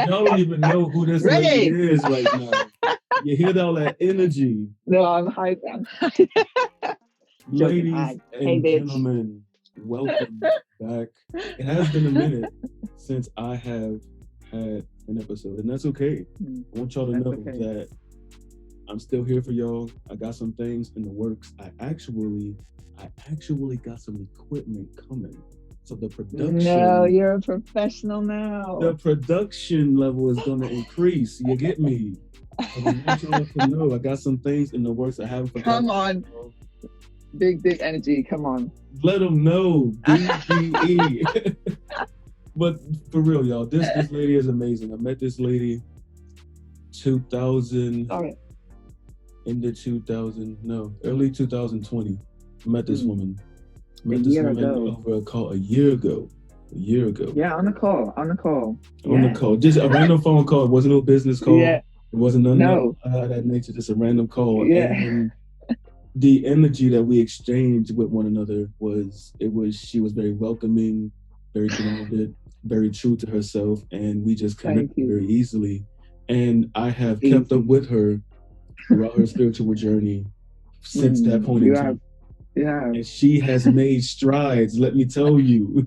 Y'all don't even know who this lady Ready? is right now. You hear all that energy. No, I'm hyped. I'm hyped. Joking. Ladies Hi. Hey, and bitch. gentlemen, welcome back. It has been a minute since I have had an episode, and that's okay. I want y'all to That's know okay. that I'm still here for y'all. I got some things in the works. I actually got some equipment coming. So No, you're a professional the now. production level is going to increase. You get me? So I want y'all to know I got some things in the works. I haven't forgotten Come on. y'all. Big energy. Come on. Let them know. BGE. But for real, y'all, this lady is amazing. I met this lady 2000 Sorry. in the 2000 no early 2020. I met this Mm. woman. A Met this year woman ago. over a call a year ago. A year ago. Yeah, on the call. On the call. On the Yeah. call, just a random phone call. It wasn't no business call. Yeah. It wasn't none of No. that nature. Just a random call, Yeah. and the energy that we exchanged with one another was she was very welcoming, very grounded, very true to herself, and we just Thank connected you. very easily. And I have kept up Easy. with her throughout her spiritual journey since that point in You have. time. Yeah. And she has made strides, let me tell you.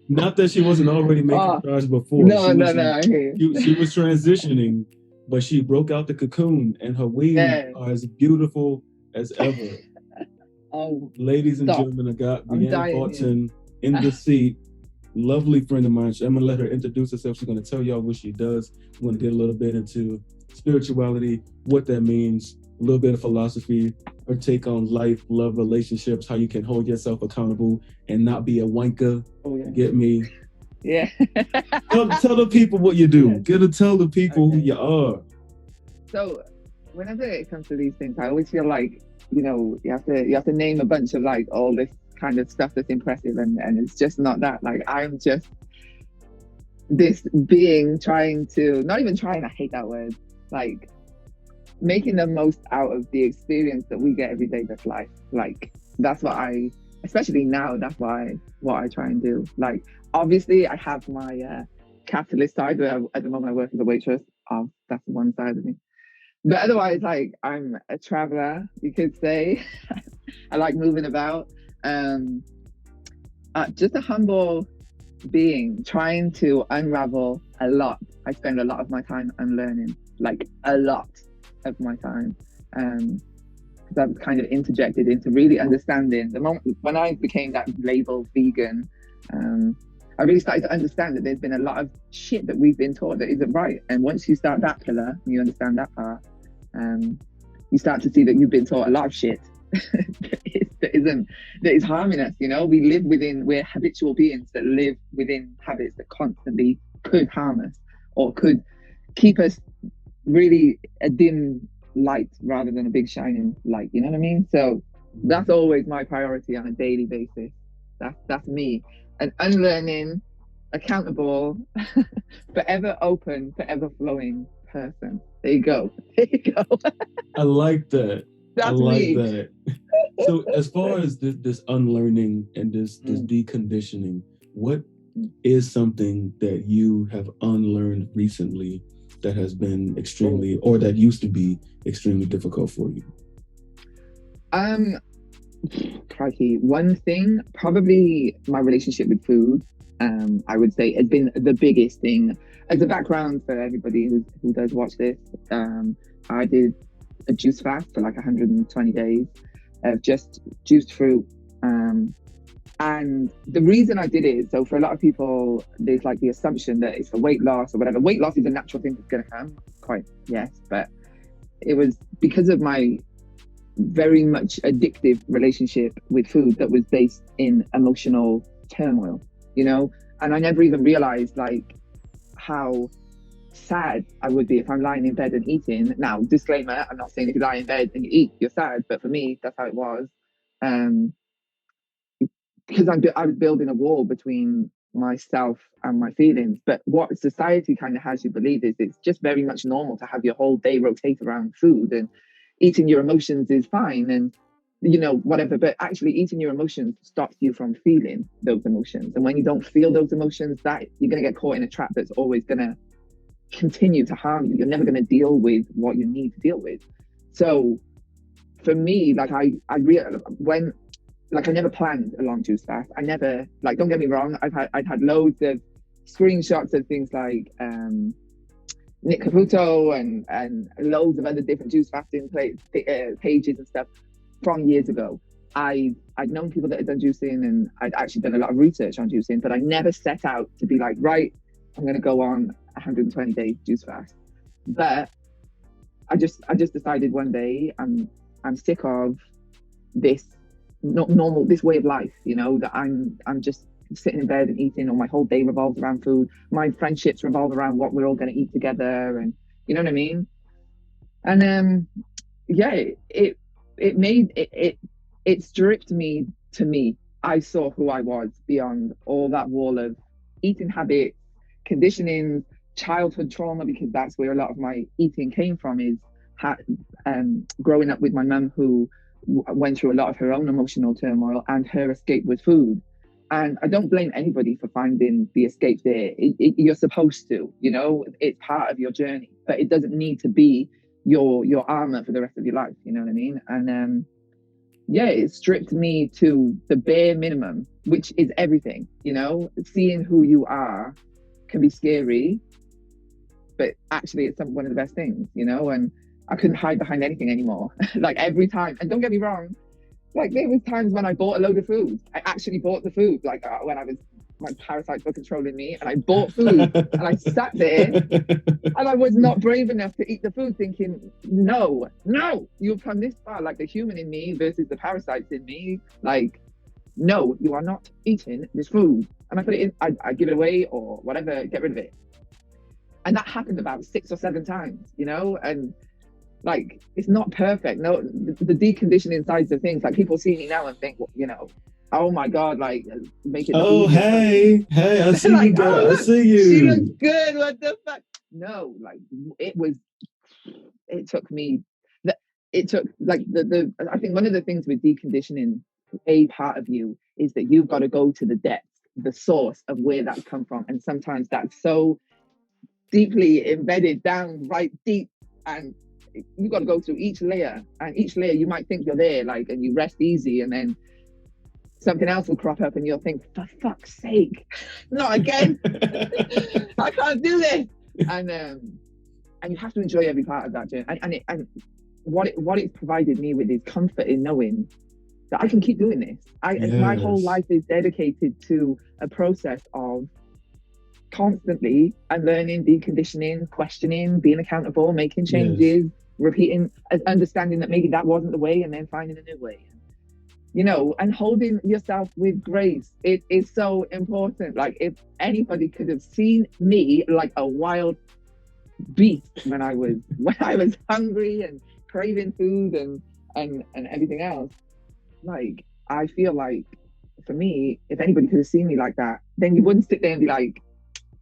Not that she wasn't already making Oh, strides before. no, no, no. I hear you. She was transitioning, but she broke out the cocoon, and her wings Yeah. are as beautiful as ever. Oh, Ladies and stop. gentlemen, I got I'm Leanne dying here. Fortin in the seat. Lovely friend of mine. I'm gonna let her introduce herself. She's gonna tell y'all what she does. We're gonna get a little bit into spirituality, what that means, a little bit of philosophy, her take on life, love, relationships, how you can hold yourself accountable and not be a wanker. Oh, yeah. Get me? Yeah. Tell the people what you do. Get to tell the people who Okay. you are. So, whenever it comes to these things, I always feel like you have to name a bunch of like all this kind of stuff that's impressive, and it's just not that. Like I'm just this being trying to not even trying. I hate that word. Like making the most out of the experience that we get every day. That's life. Like that's what I, especially now. That's what I try and do. Like obviously, I have my capitalist side where at the moment I work as a waitress. That's one side of me. But otherwise, like I'm a traveler, you could say. I like moving about. Um, just a humble being, trying to unravel a lot. I spend a lot of my time unlearning, like a lot of my time. Because I was kind of interjected into really understanding the moment when I became that label vegan. I really started to understand that there's been a lot of shit that we've been taught that isn't right. And once you start that pillar, you understand that part, you start to see that you've been taught a lot of shit that is harming us. We're habitual beings that live within habits that constantly could harm us or could keep us really a dim light rather than a big shining light. You know what I mean? So that's always my priority on a daily basis. That's me. And unlearning, accountable, forever open, forever flowing person. There you go. There you go. I like that. I That's like me. that. So as far as this unlearning and this deconditioning, what is something that you have unlearned recently that has been extremely, or that used to be extremely difficult for you? Crikey. One thing, probably my relationship with food. I would say has been the biggest thing. As a background for everybody who does watch this, I did a juice fast for like 120 days of just juiced fruit. And the reason I did it, so for a lot of people, there's like the assumption that it's for weight loss or whatever. Weight loss is a natural thing that's going to come, quite, yes. But it was because of my very much addictive relationship with food that was based in emotional turmoil, and I never even realized like how sad I would be if I'm lying in bed and eating. Now, disclaimer, I'm not saying if you lie in bed and you eat, you're sad, but for me, that's how it was. Because I was building a wall between myself and my feelings. But what society kind of has you believe is it's just very much normal to have your whole day rotate around food, and eating your emotions is fine, and whatever. But actually eating your emotions stops you from feeling those emotions. And when you don't feel those emotions, that you're going to get caught in a trap that's always going to continue to harm you. You're never going to deal with what you need to deal with. So for me, like when like I never planned a long juice fast. I never, like, don't get me wrong, I've had loads of screenshots of things like Nick Caputo and loads of other different juice fasting pages and stuff from years ago. I'd known people that had done juicing, and I'd actually done a lot of research on juicing, but I never set out to be like, right, I'm going to go on 120-day juice fast. But I just decided one day I'm sick of this not normal, this way of life, you know, that I'm just sitting in bed and eating, or my whole day revolves around food. My friendships revolve around what we're all going to eat together, and you know what I mean. And yeah, it stripped me to me. I saw who I was beyond all that wall of eating habits, conditioning, childhood trauma, because that's where a lot of my eating came from. Is growing up with my mum, who went through a lot of her own emotional turmoil, and her escape with food. And I don't blame anybody for finding the escape there. You're supposed to, you know, it's part of your journey, but it doesn't need to be your armor for the rest of your life. You know what I mean? And yeah, it stripped me to the bare minimum, which is everything. You know, seeing who you are can be scary, but actually it's one of the best things. You know, and I couldn't hide behind anything anymore. Like every time, and don't get me wrong, like there was times when I bought a load of food. I actually bought the food, like when my parasites were controlling me, and I bought food and I sat there and I was not brave enough to eat the food, thinking, no, you've come this far, like the human in me versus the parasites in me. Like, no, you are not eating this food. And I put it in, I give it away or whatever, get rid of it. And that happened about 6 or 7 times, you know, and like it's not perfect. No, the deconditioning sides of things, like people see me now and think, well, you know, oh my god, like make it. Oh hey, I see like, you, girl. Oh, I see you. She looks good. What the fuck? No, like it took me. It took like the. I think one of the things with deconditioning, a part of you is that you've got to go to the depth, the source of where that's come from, and sometimes that's so deeply embedded down, right deep, and you got to go through each layer, and each layer you might think you're there, like, and you rest easy, and then something else will crop up and you'll think, for fuck's sake, not again. I can't do this. And you have to enjoy every part of that journey. And what it's provided me with is comfort in knowing that I can keep doing this. Yes. My whole life is dedicated to a process of constantly unlearning, deconditioning, questioning, being accountable, making changes, yes, repeating, understanding that maybe that wasn't the way, and then finding a new way. You know, and holding yourself with grace. It is so important. Like, if anybody could have seen me like a wild beast when I was hungry and craving food and everything else, like, I feel like for me, if anybody could have seen me like that, then you wouldn't sit there and be like,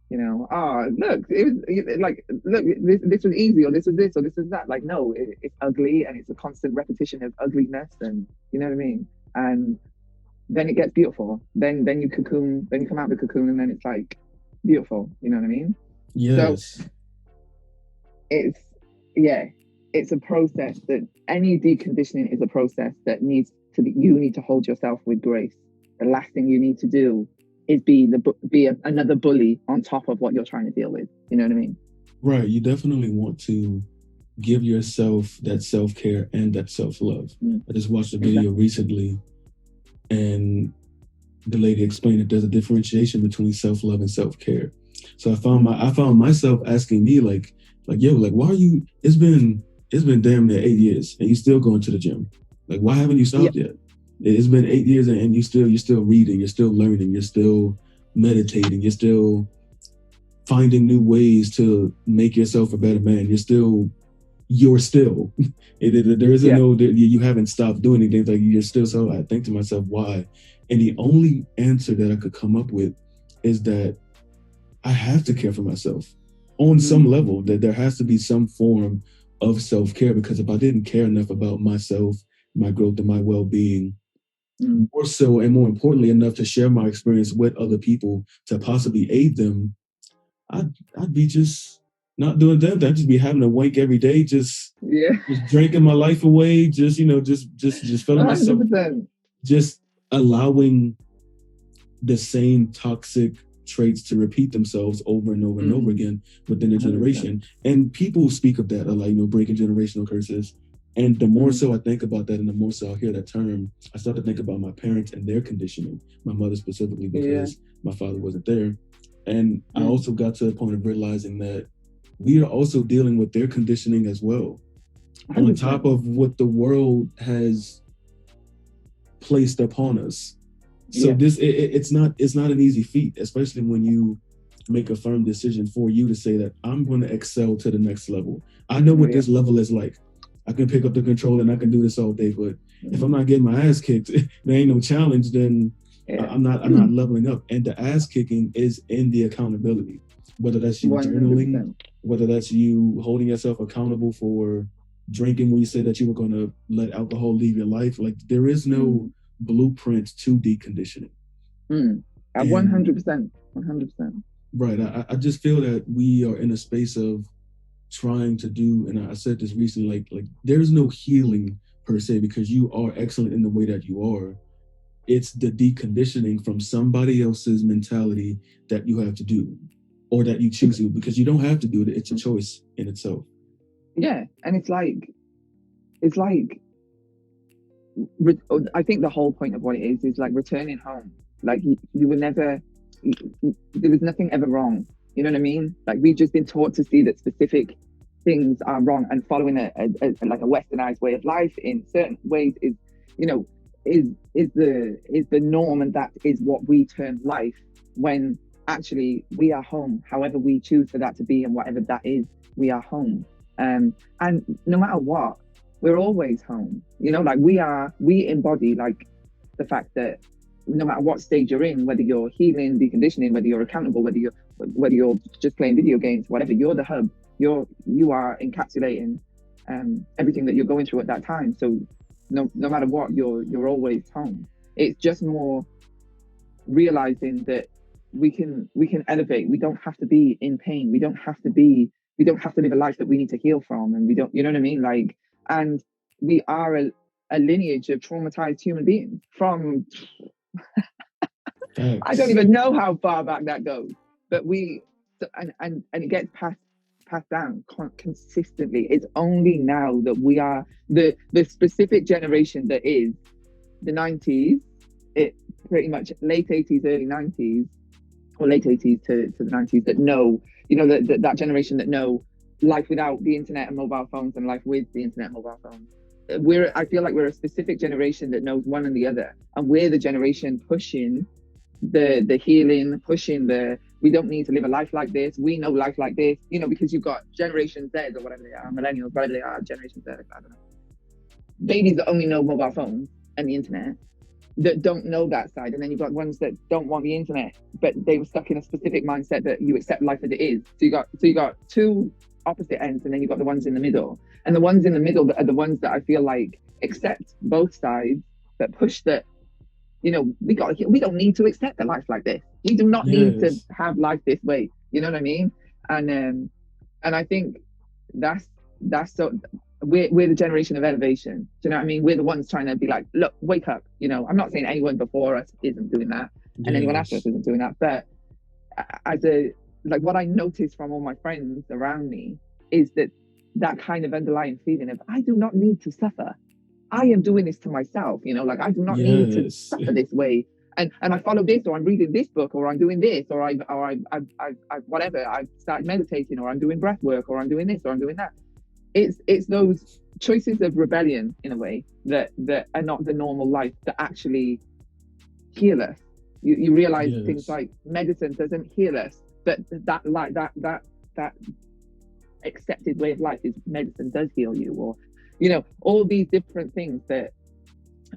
you know, oh, look, it was like, look, this was easy, or this was this, or this was that. Like, no, it's ugly, and it's a constant repetition of ugliness, and you know what I mean? And then it gets beautiful. Then you cocoon, then you come out of the cocoon, and then it's like beautiful. You know what I mean? Yes. So it's a process that any deconditioning is a process that needs to be. You need to hold yourself with grace. The last thing you need to do is be another bully on top of what you're trying to deal with. You know what I mean? Right. You definitely want to give yourself that self-care and that self-love. I just watched a video recently, and the lady explained that there's a differentiation between self-love and self-care. So I found myself asking me like, yo, like, why are you, it's been damn near 8 years and you still going to the gym. Like, why haven't you stopped yet? It's been 8 years and you're still reading, you're still learning, you're still meditating, you're still finding new ways to make yourself a better man. There isn't no, you haven't stopped doing anything. Like, you're still. So I think to myself, why? And the only answer that I could come up with is that I have to care for myself on some level, that there has to be some form of self-care, because if I didn't care enough about myself, my growth and my well-being, more so and more importantly enough to share my experience with other people to possibly aid them, I'd be just not doing that. I'd just be having a wank every day, Yeah, just drinking my life away, just feeling myself, 100%. just allowing the same toxic traits to repeat themselves over and over and over again within a 100%. generation. And people speak of that, like, breaking generational curses. And the more so I think about that, and the more so I hear that term, I start to think about my parents and their conditioning, my mother specifically, Yeah. because my father wasn't there. And I Mm. also got to a point of realizing that we are also dealing with their conditioning as well, on 100%. top of what the world has placed upon us. So Yeah. it's not an easy feat, especially when you make a firm decision for you to say that I'm going to excel to the next level. I know what Yeah. this level is like. I can pick up the controller and I can do this all day, but if I'm not getting my ass kicked, there ain't no challenge. Then Yeah. I'm not leveling up. And the ass kicking is in the accountability, whether that's you 100%. journaling, whether that's you holding yourself accountable for drinking when you said that you were going to let alcohol leave your life. Like, there is no blueprint to deconditioning. 100%. 100%. Right. I just feel that we are in a space of trying to do, and I said this recently, like there's no healing per se, because you are excellent in the way that you are. It's the deconditioning from somebody else's mentality that you have to do, or that you choose to, because you don't have to do it. It's a choice in itself. Yeah. And it's like, I think the whole point of what it is like returning home. Like you were never, there was nothing ever wrong. You know what I mean? Like we've just been taught to see that specific things are wrong, and following like a westernized way of life in certain ways is, is the norm, and that is what we term life, when actually we are home. However we choose for that to be, and whatever that is, we are home. And no matter what, we're always home. Like we embody like the fact that no matter what stage you're in, whether you're healing, deconditioning, whether you're accountable, whether you're just playing video games, whatever, you're the hub. You are encapsulating everything that you're going through at that time. So no matter what, you're always home. It's just more realizing that we can elevate. We don't have to be in pain. We don't have to live a life that we need to heal from, and we don't, you know what I mean? Like, and we are a lineage of traumatized human beings from I don't even know how far back that goes, but and it gets passed down consistently. It's only now that we are the specific generation that is the 90s, it pretty much late 80s, early 90s, or late 80s to the 90s, that know, that generation that know life without the internet and mobile phones, and life with the internet and mobile phones. I feel like we're a specific generation that knows one and the other, and we're the generation pushing the healing, pushing we don't need to live a life like this. We know life like this, because you've got Generation Z or whatever they are, millennials, whatever they are, Generation Z, I don't know. Babies that only know mobile phones and the internet, that don't know that side. And then you've got ones that don't want the internet, but they were stuck in a specific mindset that you accept life as it is. So you got two opposite ends, and then you've got the ones in the middle. And the ones in the middle are the ones that I feel like accept both sides, but push that, we don't need to accept a life like this. We do not need to have life this way. You know what I mean? And I think that's so we're the generation of elevation. Do you know what I mean? We're the ones trying to be like, look, wake up. I'm not saying anyone before us isn't doing that, and anyone after us isn't doing that. But what I noticed from all my friends around me is that kind of underlying feeling of, I do not need to suffer. I am doing this to myself, I do not need to suffer this way. And I follow this, or I'm reading this book, or I'm doing this, or I whatever, I've started meditating, or I'm doing breath work, or I'm doing this, or I'm doing that. It's those choices of rebellion in a way that are not the normal life that actually heal us. You realize things like medicine doesn't heal us, but that accepted way of life is medicine does heal you, or all these different things that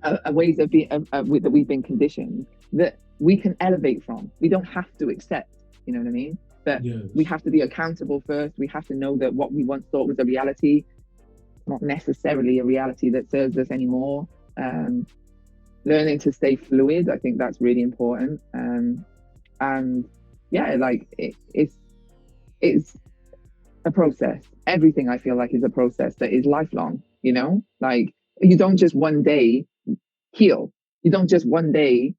are ways of being that we've been conditioned that we can elevate from. We don't have to accept, you know what I mean? But we have to be accountable first. We have to know that what we once thought was a reality, not necessarily a reality that serves us anymore. Learning to stay fluid, I think that's really important. And yeah, like it's a process. Everything I feel like is a process that is lifelong, you know? Like you don't just one day heal. You don't just one day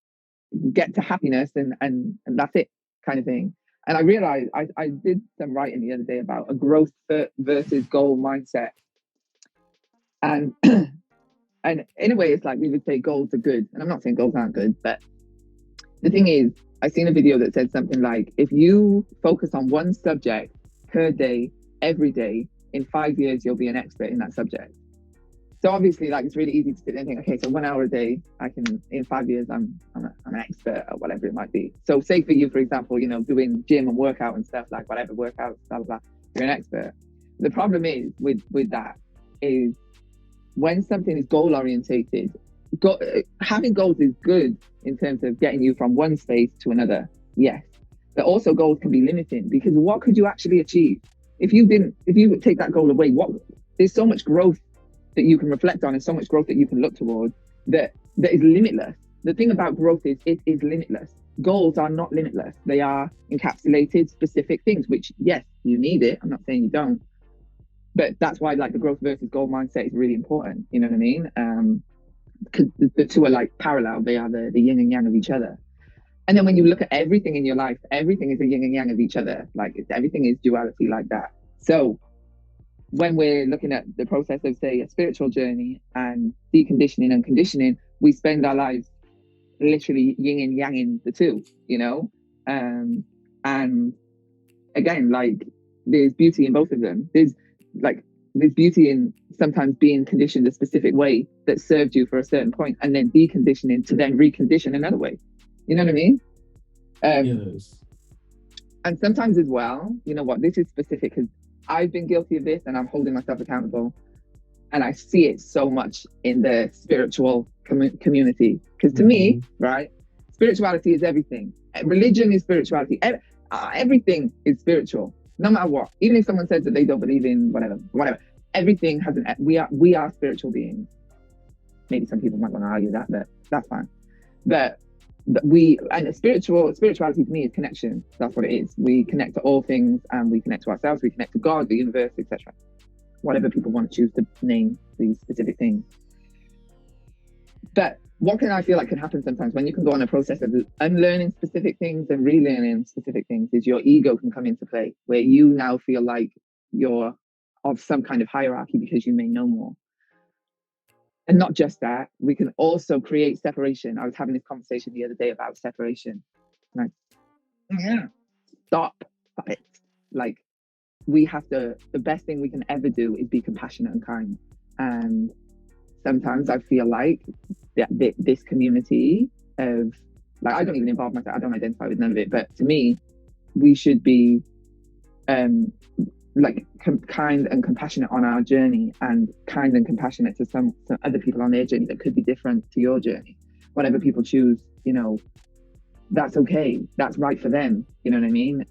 get to happiness and that's it kind of thing. And I realized I did some writing the other day about a growth versus goal mindset. And and in a way it's like we would say goals are good. And I'm not saying goals aren't good, but the thing is, I seen a video that said something like, if you focus on one subject per day, every day, in 5 years, you'll be an expert in that subject. So obviously, like, it's really easy to sit there and think, okay, so 1 hour a day, I can, in 5 years, I'm an expert or whatever it might be. So say for you, for example, you know, doing gym and workout and stuff, like whatever workout, blah, blah, blah, you're an expert. The problem is with that is when something is goal orientated, having goals is good in terms of getting you from one space to another, yes. But also goals can be limiting, because what could you actually achieve? If you take that goal away, there's so much growth that you can reflect on and so much growth that you can look towards that is limitless. The thing about growth is it is limitless. Goals are not limitless. They are encapsulated specific things, which yes, you need it. I'm not saying you don't. But that's why like the growth versus goal mindset is really important. You know what I mean? Because the two are like parallel. They are the yin and yang of each other. And then when you look at everything in your life, everything is a yin and yang of each other. Like everything is duality like that. So when we're looking at the process of, say, a spiritual journey and deconditioning and conditioning, we spend our lives literally yin and yanging the two, you know? And again, like there's beauty in both of them. There's beauty in sometimes being conditioned a specific way that served you for a certain point, and then deconditioning to then recondition another way. You know what I mean? Yes. And sometimes as well, you know what, this is specific because I've been guilty of this and I'm holding myself accountable. And I see it so much in the spiritual community. Because to me, right, spirituality is everything. Religion is spirituality. Everything is spiritual, no matter what. Even if someone says that they don't believe in whatever, everything has we are spiritual beings. Maybe some people might want to argue that, but that's fine. But spirituality to me is connection. That's what it is. We connect to all things, and we connect to ourselves, we connect to God, the universe, etc. Whatever people want to choose to name these specific things. But what can I feel like can happen sometimes when you can go on a process of unlearning specific things and relearning specific things is your ego can come into play, where you now feel like you're of some kind of hierarchy because you may know more. And not just that, we can also create separation. I was having this conversation the other day about separation. Like, stop it. Like, the best thing we can ever do is be compassionate and kind. And sometimes I feel like this community of, like, I don't even involve myself, I don't identify with none of it, but to me, we should be kind and compassionate on our journey, and kind and compassionate to some other people on their journey that could be different to your journey. Whatever people choose, you know, that's okay. That's right for them. You know what I mean?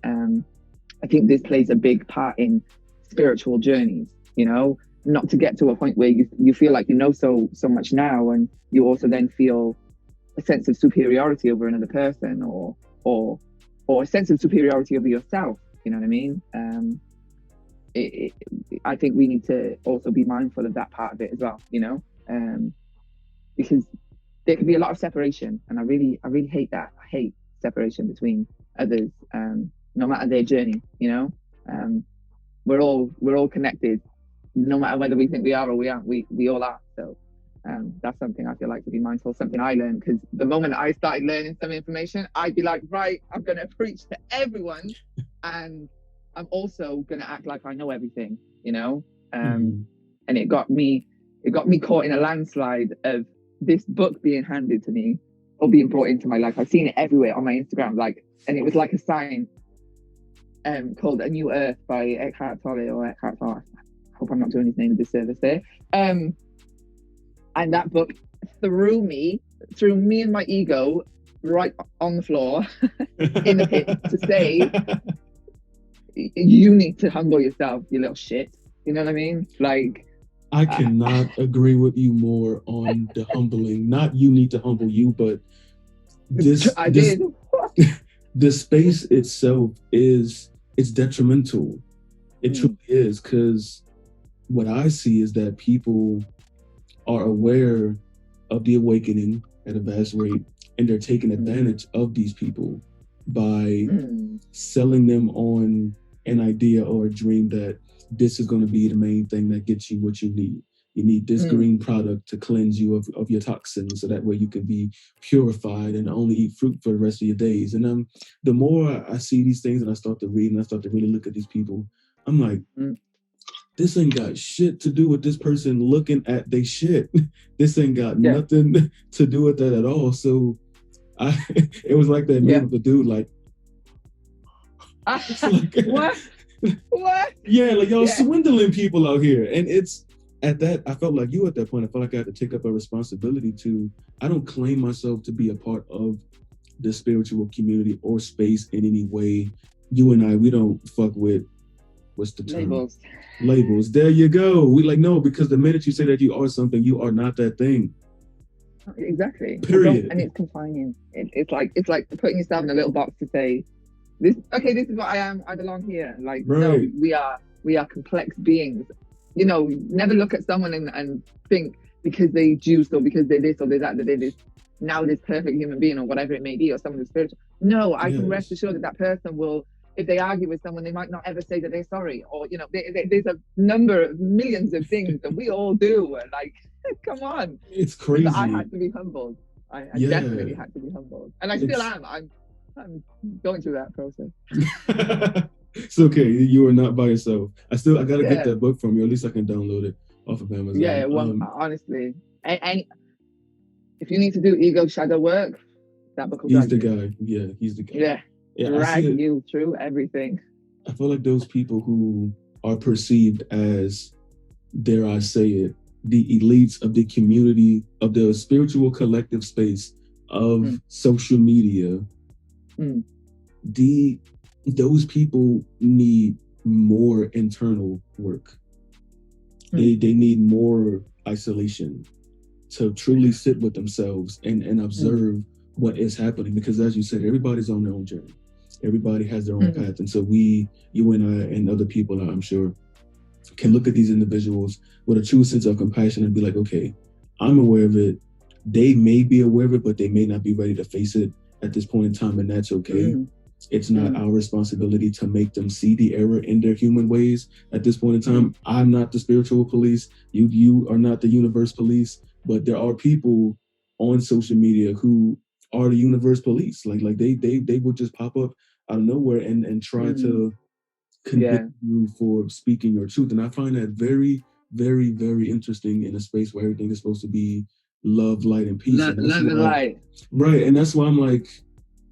I think this plays a big part in spiritual journeys, you know, not to get to a point where you feel like you know so much now, and you also then feel a sense of superiority over another person, or a sense of superiority over yourself. You know what I mean? I think we need to also be mindful of that part of it as well, you know, because there can be a lot of separation, and I really hate that. I hate separation between others, no matter their journey, you know. We're all connected, no matter whether we think we are or we aren't. We all are. So that's something I feel like to be mindful. Something I learned, because the moment I started learning some information, I'd be like, right, I'm going to preach to everyone, and I'm also going to act like I know everything, you know. And it got me caught in a landslide of this book being handed to me or being brought into my life. I've seen it everywhere on my Instagram, like, and it was like a sign called A New Earth by Eckhart Tolle. I hope I'm not doing his name a disservice there. And that book threw me and my ego right on the floor in the pit to say, you need to humble yourself, you little shit. You know what I mean? Like, I cannot agree with you more on the humbling. Not you need to humble you, but the space itself it's detrimental. It truly is, because what I see is that people are aware of the awakening at a vast rate, and they're taking advantage of these people by selling them on an idea or a dream that this is going to be the main thing that gets you what you need. You need this green product to cleanse you of your toxins, so that way you can be purified and only eat fruit for the rest of your days. And the more I see these things and I start to read and I start to really look at these people, I'm like, this ain't got shit to do with this person looking at they shit. This ain't got nothing to do with that at all. So it was like that meme of the dude, like, what? Yeah, like y'all swindling people out here. And it's at that, I felt like you at that point, I felt like I had to take up a responsibility to, I don't claim myself to be a part of the spiritual community or space in any way. You and I, we don't fuck with, what's the term? Labels. There you go. We like, no, because the minute you say that you are something, you are not that thing. Exactly. Period. And it's confining. It's like putting yourself in a little box to say, this is what I am. I belong here. Like, no, we are complex beings. You know, never look at someone and think because they juiced or because they this or they that they this, now this perfect human being or whatever it may be, or someone who's spiritual. No, I can rest assured that person will, if they argue with someone, they might not ever say that they're sorry. Or, you know, there's a number of millions of things that we all do. Like, come on. It's crazy. But I had to be humbled. I definitely had to be humbled. And I still am. I'm going through that process. It's okay. You are not by yourself. I gotta get that book from you. At least I can download it off of Amazon. Yeah, well, honestly. And if you need to do ego shadow work, that book will He's the guy. Yeah, he's the guy. Yeah, drag you through everything. I feel like those people who are perceived as, dare I say it, the elites of the community, of the spiritual collective space of social media, those people need more internal work. They need more isolation to truly sit with themselves and observe what is happening, because as you said, everybody's on their own journey. Everybody has their own path. And so you and I and other people, I'm sure, can look at these individuals with a true sense of compassion and be like, okay, I'm aware of it. They may be aware of it, but they may not be ready to face it at this point in time, and that's okay. It's not our responsibility to make them see the error in their human ways at this point in time. I'm not the spiritual police. You are not the universe police, but there are people on social media who are the universe police. Like they would just pop up out of nowhere and try to convict you for speaking your truth. And I find that very, very, very interesting in a space where everything is supposed to be love, light, and peace. Love and light. Right. And that's why I'm like,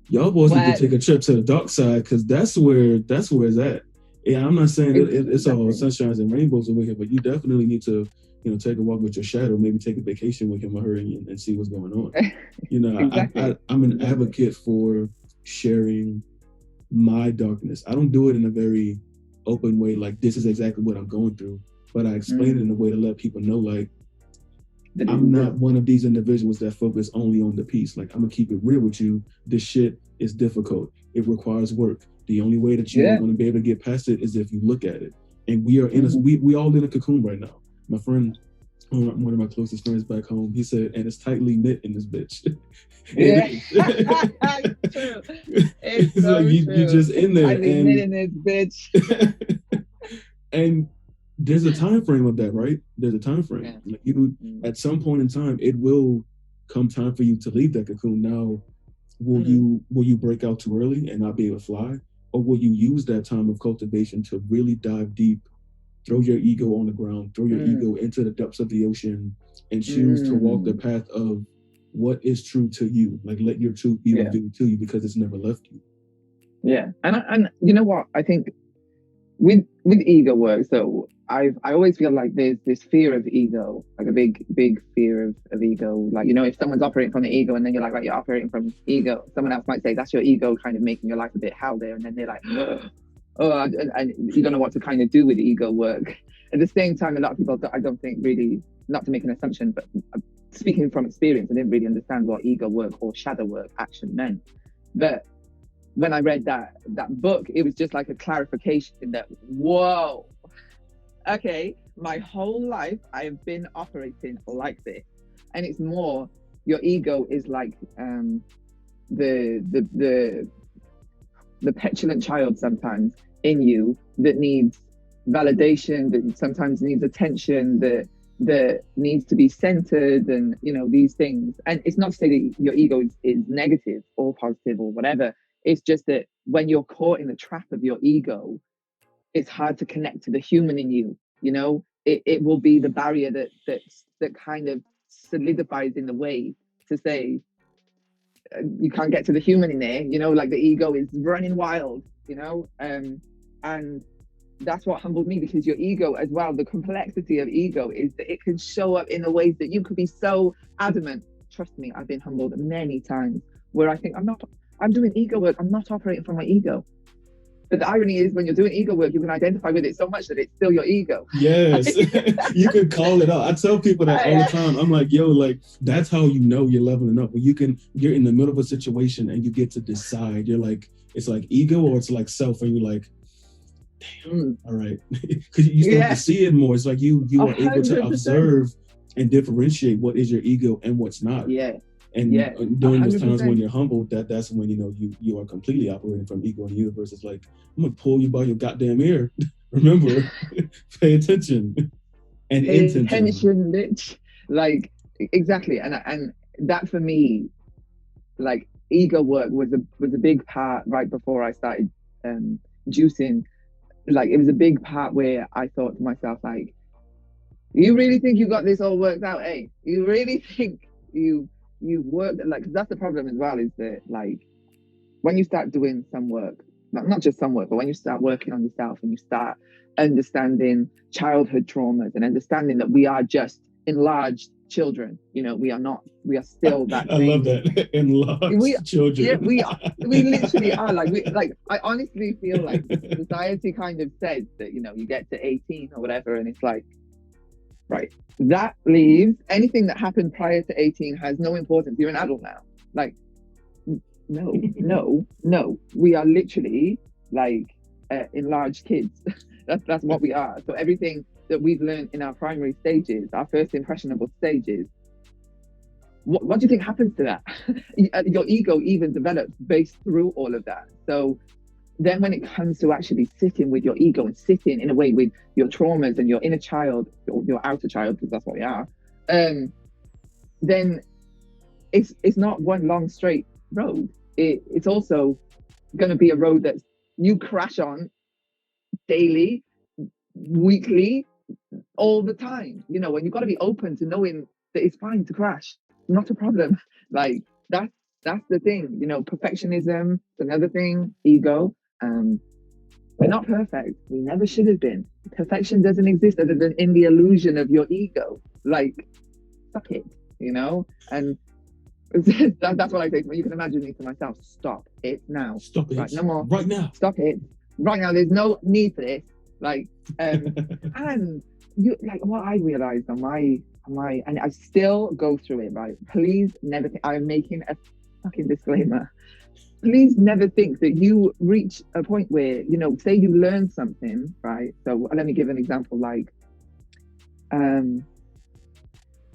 y'all boys need to take a trip to the dark side, because that's where it's at. Yeah, I'm not saying it's all sunshines and rainbows over here, but you definitely need to, you know, take a walk with your shadow, maybe take a vacation with him or her and see what's going on. You know, I'm an advocate for sharing my darkness. I don't do it in a very open way, like this is exactly what I'm going through, but I explain it in a way to let people know, like, I'm not one of these individuals that focus only on the peace. Like, I'm gonna keep it real with you. This shit is difficult. It requires work. The only way that you're going to be able to get past it is if you look at it. And we are in we all in a cocoon right now. My friend, one of my closest friends back home, he said, and it's tightly knit in this bitch. True. It's so like you just in there. Tightly knit in this bitch. And there's a time frame of that, right? There's a time frame. Yeah. Like you, at some point in time, it will come time for you to leave that cocoon. Now, will you break out too early and not be able to fly, or will you use that time of cultivation to really dive deep, throw your ego on the ground, throw your ego into the depths of the ocean, and choose to walk the path of what is true to you? Like, let your truth be revealed to you, because it's never left you. Yeah, and you know what? I think with ego work, so I always feel like there's this fear of ego, like a big fear of ego. Like, you know, if someone's operating from the ego and then you're like, right, you're operating from ego, someone else might say that's your ego kind of making your life a bit hell there, and then they're like, and you don't know what to kind of do with ego work. At the same time, a lot of people, I don't think really, not to make an assumption, but speaking from experience, I didn't really understand what ego work or shadow work actually meant. But when I read that book, it was just like a clarification that, whoa, okay, my whole life I have been operating like this. And it's more, your ego is like the petulant child sometimes in you that needs validation, that sometimes needs attention, that needs to be centered, and these things. And it's not to say that your ego is negative or positive or whatever. It's just that when you're caught in the trap of your ego, it's hard to connect to the human in you. It will be the barrier that kind of solidifies in the way to say, you can't get to the human in there, like the ego is running wild, and that's what humbled me, because your ego as well, the complexity of ego is that it can show up in the ways that you could be so adamant. Trust me, I've been humbled many times where I think I'm doing ego work, I'm not operating from my ego. But the irony is, when you're doing ego work, you can identify with it so much that it's still your ego. Yes, you can call it out. I tell people that all the time. I'm like, yo, like, that's how you know you're leveling up. When you're in the middle of a situation and you get to decide. You're like, it's like ego or it's like self, and you're like, damn, all right, because you start to see it more. It's like you are able to observe and differentiate what is your ego and what's not. Yeah. And during those times when you're humbled, that's when you are completely operating from ego in the universe. It's like, I'm gonna pull you by your goddamn ear. Remember, pay attention and intention. Attention, bitch. Like, exactly. And that for me, like, ego work was a big part right before I started juicing. Like, it was a big part where I thought to myself, like, you really think you got this all worked out, eh? You really think you worked, like, 'cause that's the problem as well, is that, like, when you start doing some work, not just some work, but when you start working on yourself and you start understanding childhood traumas and understanding that we are just enlarged children, we are still that I love that. Enlarged children. Yeah, we literally are. Like I honestly feel like society kind of says that, you get to 18 or whatever, and it's like, right, that leaves anything that happened prior to 18 has no importance. You're an adult now. Like, no. We are literally like enlarged kids. That's what we are. So everything that we've learned in our primary stages, our first impressionable stages, what do you think happens to that? Your ego even develops based through all of that. So then when it comes to actually sitting with your ego and sitting in a way with your traumas and your inner child, or your outer child, because that's what they are, then it's not one long straight road. It's also going to be a road that you crash on daily, weekly, all the time, and you've got to be open to knowing that it's fine to crash, not a problem. Like, that's the thing, perfectionism, another thing, ego. We're not perfect. We never should have been. Perfection doesn't exist other than in the illusion of your ego. Like, fuck it, and that's what I say. You can imagine me to myself, stop it now. Stop it. Right, no more. Right now. Stop it. Right now. There's no need for this. Like, and you, like, what I realized on my, and I still go through it, right? Please never I'm making a fucking disclaimer. Please never think that you reach a point where, say you learn something, right? So let me give an example. Like,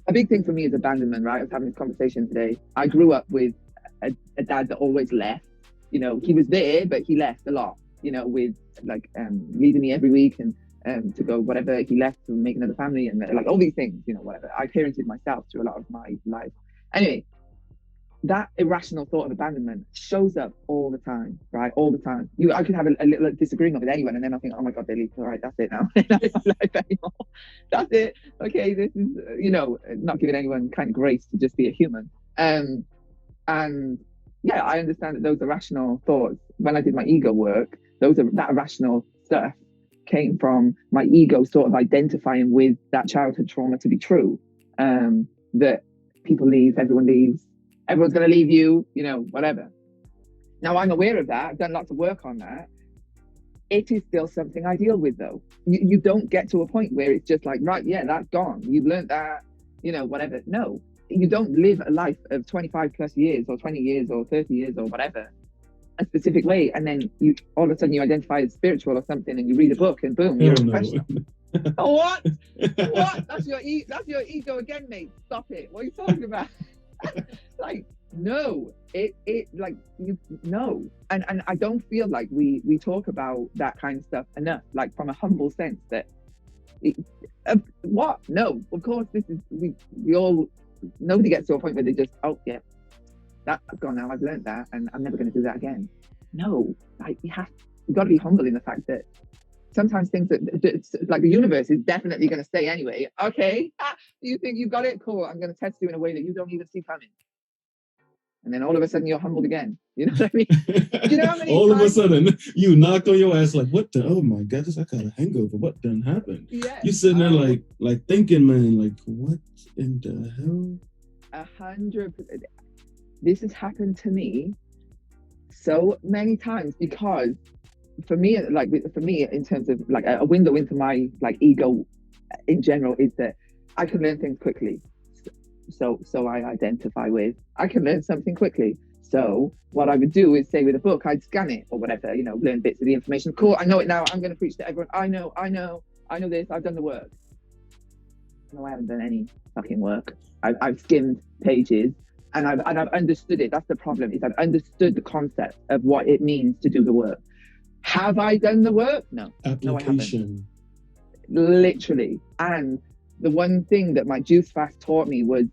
a big thing for me is abandonment, right? I was having this conversation today. I grew up with a dad that always left. He was there, but he left a lot, with like leaving me every week and to go whatever. He left to make another family and like all these things, whatever. I parented myself through a lot of my life. Anyway, that irrational thought of abandonment shows up all the time, right? All the time. I could have a little disagreement with anyone, and then I think, oh my God, they leave. All right, that's it now. Not in my life anymore. That's it. Okay, this is, not giving anyone kind of grace to just be a human. And yeah, I understand that those irrational thoughts, when I did my ego work, that irrational stuff came from my ego sort of identifying with that childhood trauma to be true. That people leave, everyone leaves. Everyone's going to leave you, whatever. Now, I'm aware of that. I've done lots of work on that. It is still something I deal with, though. You don't get to a point where it's just like, right, yeah, that's gone. You've learned that, whatever. No, you don't live a life of 25 plus years or 20 years or 30 years or whatever a specific way, and then you all of a sudden you identify as spiritual or something, and you read a book, and boom, you're a Hell no. professional. Oh, what? What? That's your ego again, mate. Stop it. What are you talking about? Like, no, it like you no, and I don't feel like we talk about that kind of stuff enough, like from a humble sense that what? No, of course this is we all, nobody gets to a point where they just, oh yeah, that's gone now, I've learned that and I'm never going to do that again. No, like you got to be humble in the fact that sometimes things that like the universe is definitely going to say anyway, okay, do you think you've got it? Cool, I'm going to test you in a way that you don't even see coming. And then all of a sudden you're humbled again. You know what I mean? Do you know how many all times... of a sudden you knocked on your ass like, what the, oh my God, I got a hangover. What done happened? Yeah. You're sitting there like thinking, man, like, what in the hell? 100%. This has happened to me so many times because for me, in terms of like a window into my like ego in general is that I can learn things quickly. So I identify with, I can learn something quickly. So what I would do is say with a book, I'd scan it or whatever, you know, learn bits of the information. Cool, I know it now. I'm going to preach to everyone. I know this. I've done the work. No, I haven't done any fucking work. I've skimmed pages and I've understood it. That's the problem, is I've understood the concept of what it means to do the work. Have I done the work? No. Application. No, I haven't. Literally. And the one thing that my juice fast taught me was,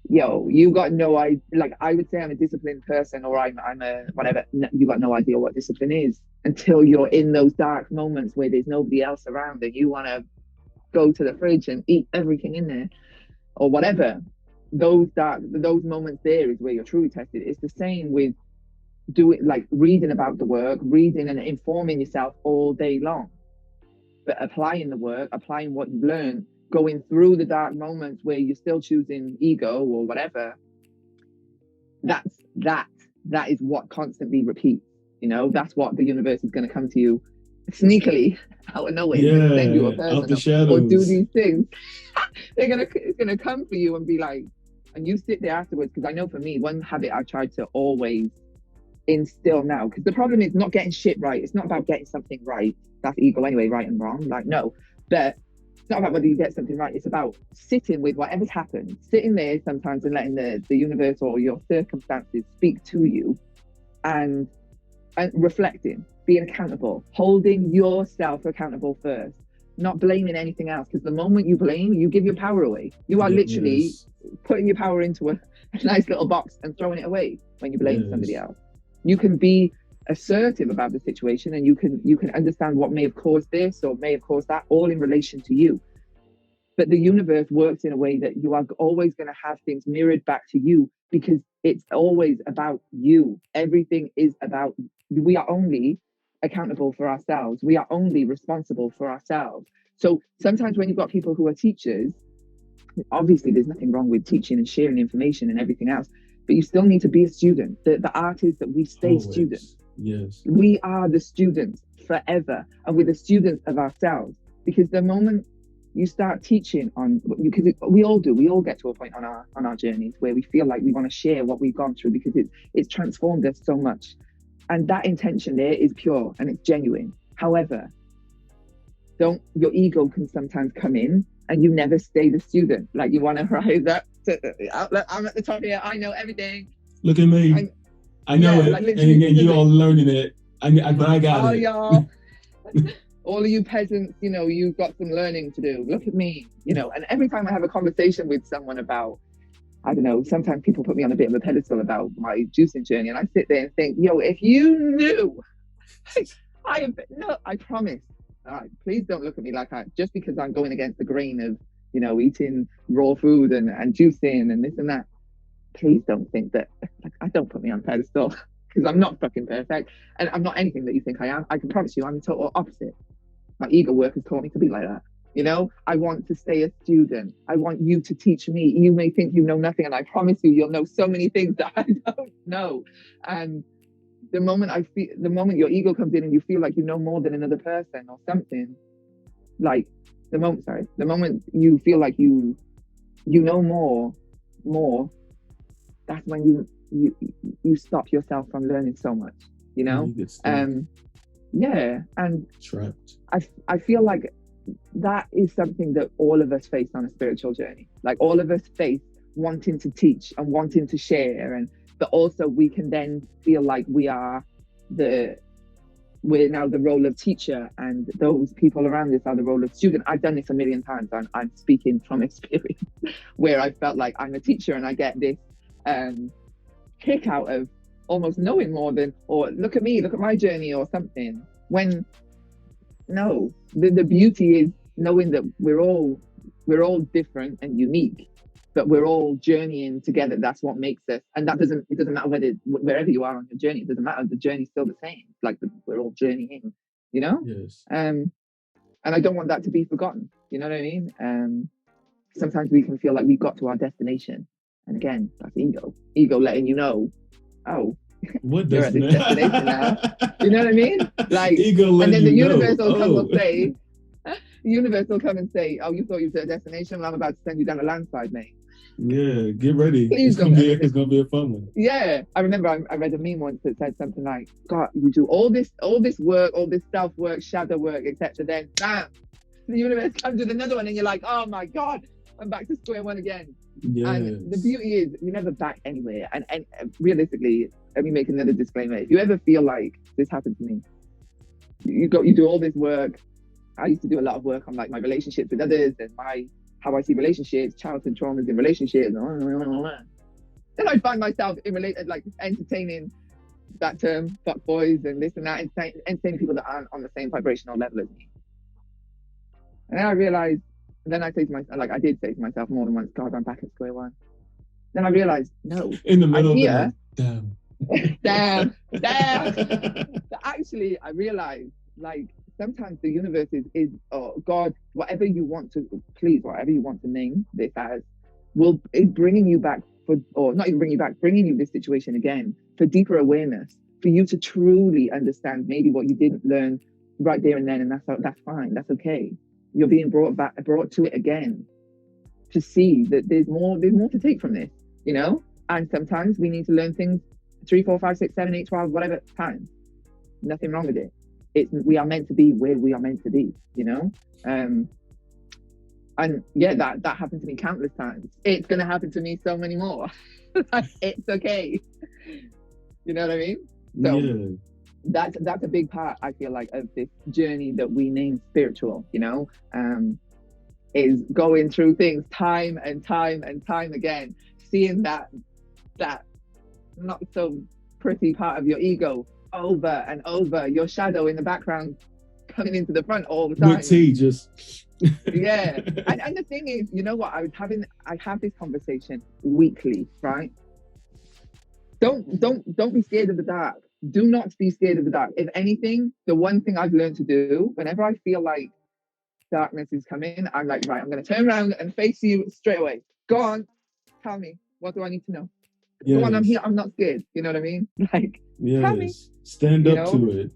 yo, you got no idea. Like, I would say I'm a disciplined person, or I'm a whatever. No, you got no idea what discipline is until you're in those dark moments where there's nobody else around and you want to go to the fridge and eat everything in there or whatever. Those moments there is where you're truly tested. It's the same with reading about the work, reading and informing yourself all day long. But applying the work, applying what you've learned, going through the dark moments where you're still choosing ego or whatever, that is what constantly repeats. You know, that's what the universe is going to come to you sneakily out of nowhere, send you a person out the shadows, or do these things. It's gonna come for you and be like, and you sit there afterwards. Because I know for me, one habit I tried to always instill now, because the problem is not getting shit right. It's not about getting something right. That's ego anyway, right and wrong. Like, no, but it's not about whether you get something right. It's about sitting with whatever's happened, sitting there sometimes and letting the universe or your circumstances speak to you, and reflecting, being accountable, holding yourself accountable first, not blaming anything else. Because the moment you blame, you give your power away. You are literally putting your power into a nice little box and throwing it away when you blame somebody else. You can be assertive about the situation, and you can understand what may have caused this or may have caused that, all in relation to you. But the universe works in a way that you are always going to have things mirrored back to you, because it's always about you. Everything is about, we are only accountable for ourselves. We are only responsible for ourselves. So sometimes when you've got people who are teachers, obviously there's nothing wrong with teaching and sharing information and everything else, but you still need to be a student. The art is that we stay students. Yes. We are the students forever, and we're the students of ourselves. Because the moment you start teaching on, because we all do, we all get to a point on our journeys where we feel like we want to share what we've gone through, because it's transformed us so much. And that intention there is pure and it's genuine. However, your ego can sometimes come in and you never stay the student. Like, you want to rise up I'm at the top here, I know everything. Look at me. I know it. Like, and you're all learning it. But I got it. Y'all. All of you peasants, you know, you've got some learning to do. Look at me, you know. And every time I have a conversation with someone about, I don't know, sometimes people put me on a bit of a pedestal about my juicing journey, and I sit there and think, yo, if you knew, I promise. All right, please don't look at me like just because I'm going against the grain of, you know, eating raw food and juicing and this and that. Please don't think that, like, I don't put me on a pedestal, because I'm not fucking perfect, and I'm not anything that you think I am. I can promise you I'm the total opposite. My ego work has taught me to be like that. You know, I want to stay a student. I want you to teach me. You may think you know nothing, and I promise you, you'll know so many things that I don't know. And the moment your ego comes in and you feel like you know more than another person or something, like the moment you feel like you know more, that's when you stop yourself from learning so much, you know. You get stuck, Yeah, and trapped. I feel like that is something that all of us face on a spiritual journey. Like all of us face wanting to teach and wanting to share, and but also we can then feel like we're now the role of teacher, and those people around us are the role of student. I've done this a million times. I'm speaking from experience where I felt like I'm a teacher and I get this kick out of almost knowing more than, or look at me, look at my journey or something. When no, the beauty is knowing that we're all different and unique, but we're all journeying together. That's what makes us. And it doesn't matter wherever you are on your journey, it doesn't matter. The journey's still the same. Like we're all journeying, you know? Yes. And I don't want that to be forgotten. You know what I mean? Sometimes we can feel like we've got to our destination. And again, that's ego. Ego letting you know, oh, What you're at this destination now. You know what I mean? Like, ego, and then the universe know. will come and say, the universe will come and say, oh, you thought you were at a destination? Well, I'm about to send you down a landslide, mate. Yeah, get ready. Please It's gonna be a fun one. Yeah, I remember I read a meme once that said something like, God, you do all this work, all this self work, shadow work, etc. Then bam, the universe comes with another one, and you're like, oh my God, I'm back to square one again. Yes. And the beauty is you're never back anywhere. And realistically, let me make another disclaimer. If you ever feel like this happened to me, you do all this work. I used to do a lot of work on like my relationships with others and how I see relationships, childhood traumas in relationships. Then I find myself like entertaining that term, fuck boys and this and that, entertaining people that aren't on the same vibrational level as me. And then I realized, then I say to myself, like I did say to myself more than once, God, I'm back at square one. Then I realized, no, in the middle I'm of here. Damn. But actually, I realized, like, sometimes the universe is or God, whatever you want to name this as, is bringing you back or not even bringing you back, bringing you this situation again for deeper awareness, for you to truly understand maybe what you didn't learn right there and then, and that's fine, that's okay. You're being brought to it again to see that there's more to take from this, you know. And sometimes we need to learn things 3, 4, 5, 6, 7, 8, 12, whatever time. Nothing wrong with it. We are meant to be where we are meant to be, you know. And yeah, that happened to me countless times. It's gonna happen to me so many more. It's okay. You know what I mean? So yeah. That's a big part, I feel like, of this journey that we name spiritual, you know, is going through things time and time and time again, seeing that not so pretty part of your ego over and over, your shadow in the background coming into the front all the time. With tea, just yeah. And the thing is, you know what, I have this conversation weekly, right? Don't be scared of the dark. Do not be scared of the dark. If anything, the one thing I've learned to do whenever I feel like darkness is coming, I'm like, right, I'm going to turn around and face you straight away. Go on, tell me, what do I need to know? yes. Go on, I'm here, I'm not scared. You know what I mean? Like, yes. tell me. Stand up to it.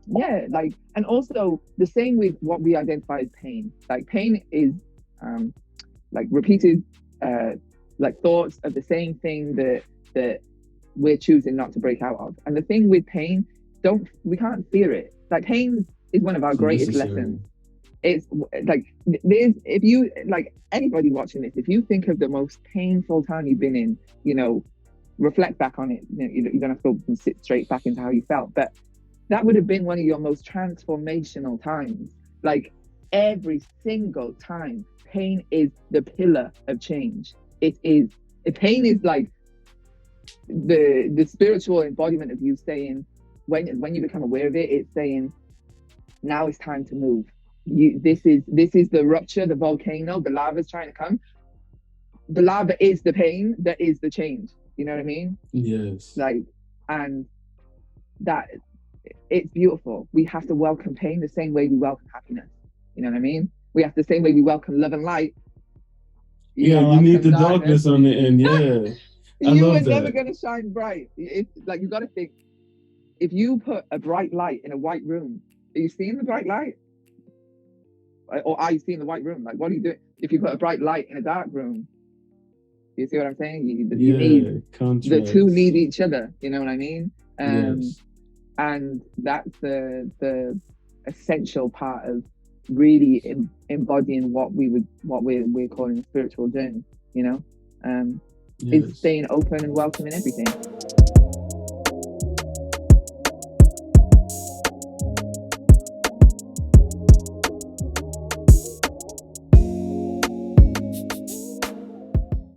Yeah, like, and also the same with what we identify as pain. Like, pain is like repeated like thoughts of the same thing that we're choosing not to break out of. And the thing with pain, we can't fear it. Like, pain is one of our greatest lessons. It's like, if you, like, anybody watching this, if you think of the most painful time you've been in, you know, reflect back on it. You know, you don't have to go and sit straight back into how you felt, but that would have been one of your most transformational times. Like, every single time, pain is the pillar of change. Pain is like the spiritual embodiment of you saying, when you become aware of it, it's saying, now it's time to move. This is the rupture, the volcano, the lava's trying to come. The lava is the pain, that is the change. You know what I mean? Yes. Like, and that, it's beautiful. We have to welcome pain the same way we welcome happiness. You know what I mean? We have the same way we welcome love and light. You need the darkness on the end. Yeah. You were never going to shine bright. It's like, you got to think, if you put a bright light in a white room, are you seeing the bright light? Or are you seeing the white room? Like, what are you doing? If you put a bright light in a dark room, You see what I'm saying? You need contrast. the two need each other. You know what I mean? Yes. And that's the essential part of really embodying what we're calling a spiritual journey. You know, is Yes. staying open and welcoming everything.